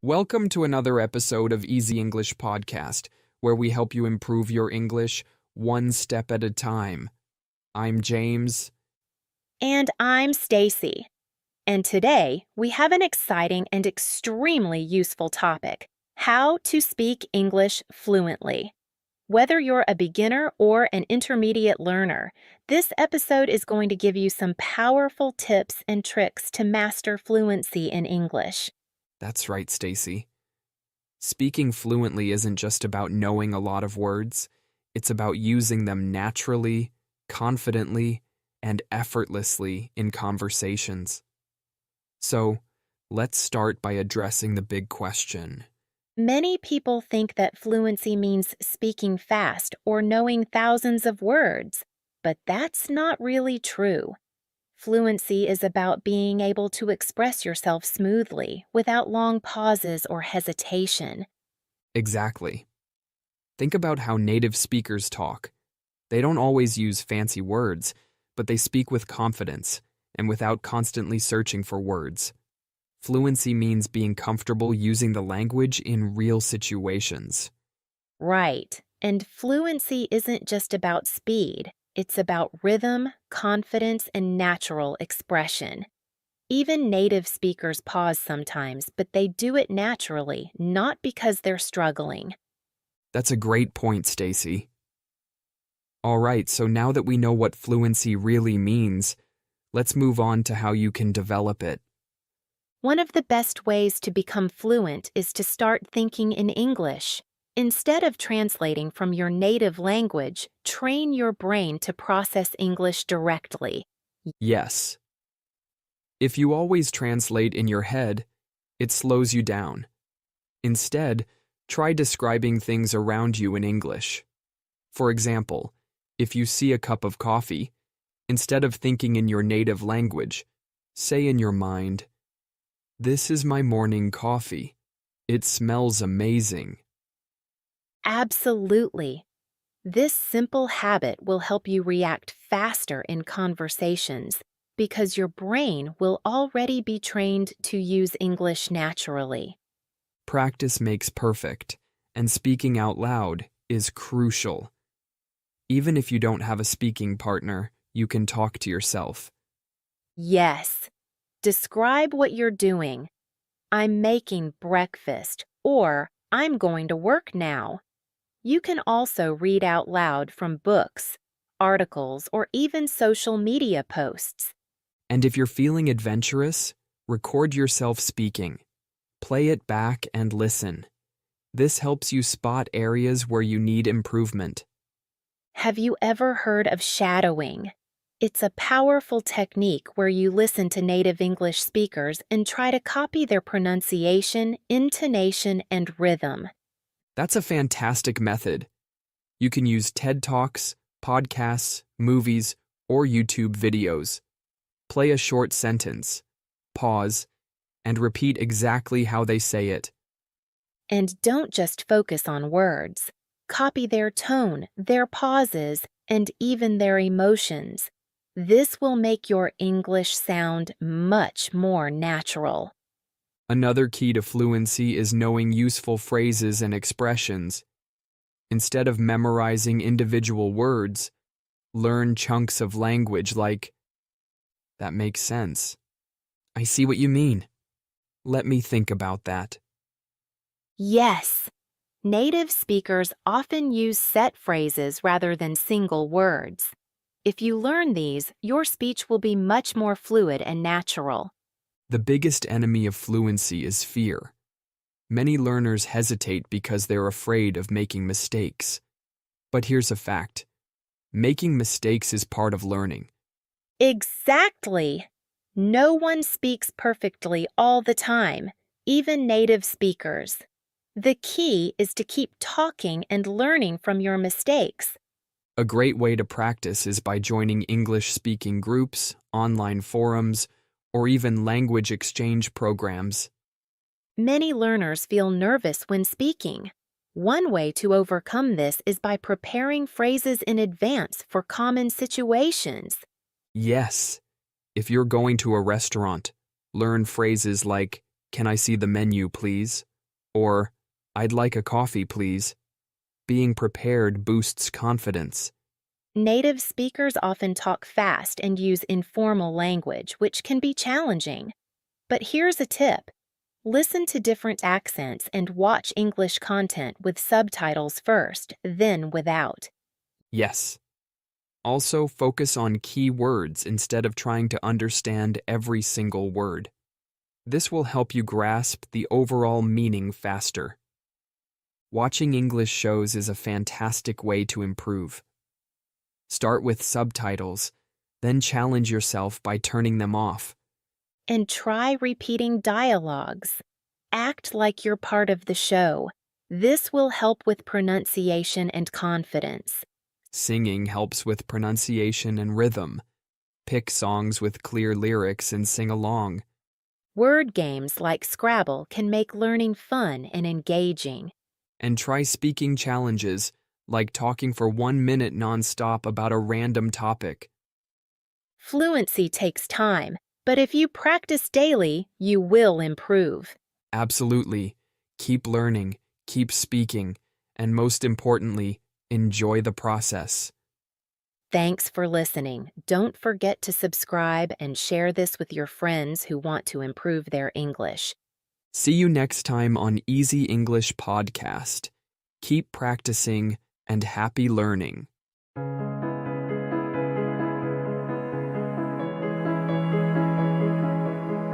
Welcome to another episode of Easy English Podcast, where we help you improve your English one step at a time. I'm James. And I'm Stacy. And today, we have an exciting and extremely useful topic: how to speak English fluently. Whether you're a beginner or an intermediate learner, this episode is going to give you some powerful tips and tricks to master fluency in English. That's right, Stacy. Speaking fluently isn't just about knowing a lot of words. It's about using them naturally, confidently, and effortlessly in conversations. So, let's start by addressing the big question. Many people think that fluency means speaking fast or knowing thousands of words, but that's not really true. Fluency is about being able to express yourself smoothly without long pauses or hesitation. Exactly. Think about how native speakers talk. They don't always use fancy words, but they speak with confidence and without constantly searching for words. Fluency means being comfortable using the language in real situations. Right. And fluency isn't just about speed. It's about rhythm, confidence, and natural expression. Even native speakers pause sometimes, but they do it naturally, not because they're struggling. That's a great point, Stacy. All right, so now that we know what fluency really means, let's move on to how you can develop it. One of the best ways to become fluent is to start thinking in English. Instead of translating from your native language, train your brain to process English directly. Yes. If you always translate in your head, it slows you down. Instead, try describing things around you in English. For example, if you see a cup of coffee, instead of thinking in your native language, say in your mind, "This is my morning coffee. It smells amazing." Absolutely. This simple habit will help you react faster in conversations because your brain will already be trained to use English naturally. Practice makes perfect, and speaking out loud is crucial. Even if you don't have a speaking partner, you can talk to yourself. Yes. Describe what you're doing. I'm making breakfast, or I'm going to work now. You can also read out loud from books, articles, or even social media posts. And if you're feeling adventurous, record yourself speaking. Play it back and listen. This helps you spot areas where you need improvement. Have you ever heard of shadowing? It's a powerful technique where you listen to native English speakers and try to copy their pronunciation, intonation, and rhythm. That's a fantastic method. You can use TED Talks, podcasts, movies, or YouTube videos. Play a short sentence, pause, and repeat exactly how they say it. And don't just focus on words. Copy their tone, their pauses, and even their emotions. This will make your English sound much more natural. Another key to fluency is knowing useful phrases and expressions. Instead of memorizing individual words, learn chunks of language like, "That makes sense. I see what you mean. Let me think about that." Yes, native speakers often use set phrases rather than single words. If you learn these, your speech will be much more fluid and natural. The biggest enemy of fluency is fear. Many learners hesitate because they're afraid of making mistakes. But here's a fact. Making mistakes is part of learning. Exactly. No one speaks perfectly all the time, even native speakers. The key is to keep talking and learning from your mistakes. A great way to practice is by joining English-speaking groups, online forums, or even language exchange programs. Many learners feel nervous when speaking. One way to overcome this is by preparing phrases in advance for common situations. Yes, if you're going to a restaurant, learn phrases like, "Can I see the menu, please?" Or, I'd like a coffee, please. Being prepared boosts confidence. Native speakers often talk fast and use informal language, which can be challenging. But here's a tip. Listen to different accents and watch English content with subtitles first, then without. Yes. Also, focus on key words instead of trying to understand every single word. This will help you grasp the overall meaning faster. Watching English shows is a fantastic way to improve. Start with subtitles, then challenge yourself by turning them off. And try repeating dialogues. Act like you're part of the show. This will help with pronunciation and confidence. Singing helps with pronunciation and rhythm. Pick songs with clear lyrics and sing along. Word games like Scrabble can make learning fun and engaging. And try speaking challenges, like talking for 1 minute nonstop about a random topic. Fluency takes time, but if you practice daily, you will improve. Absolutely. Keep learning, keep speaking, and most importantly, enjoy the process. Thanks for listening. Don't forget to subscribe and share this with your friends who want to improve their English. See you next time on Easy English Podcast. Keep practicing and happy learning.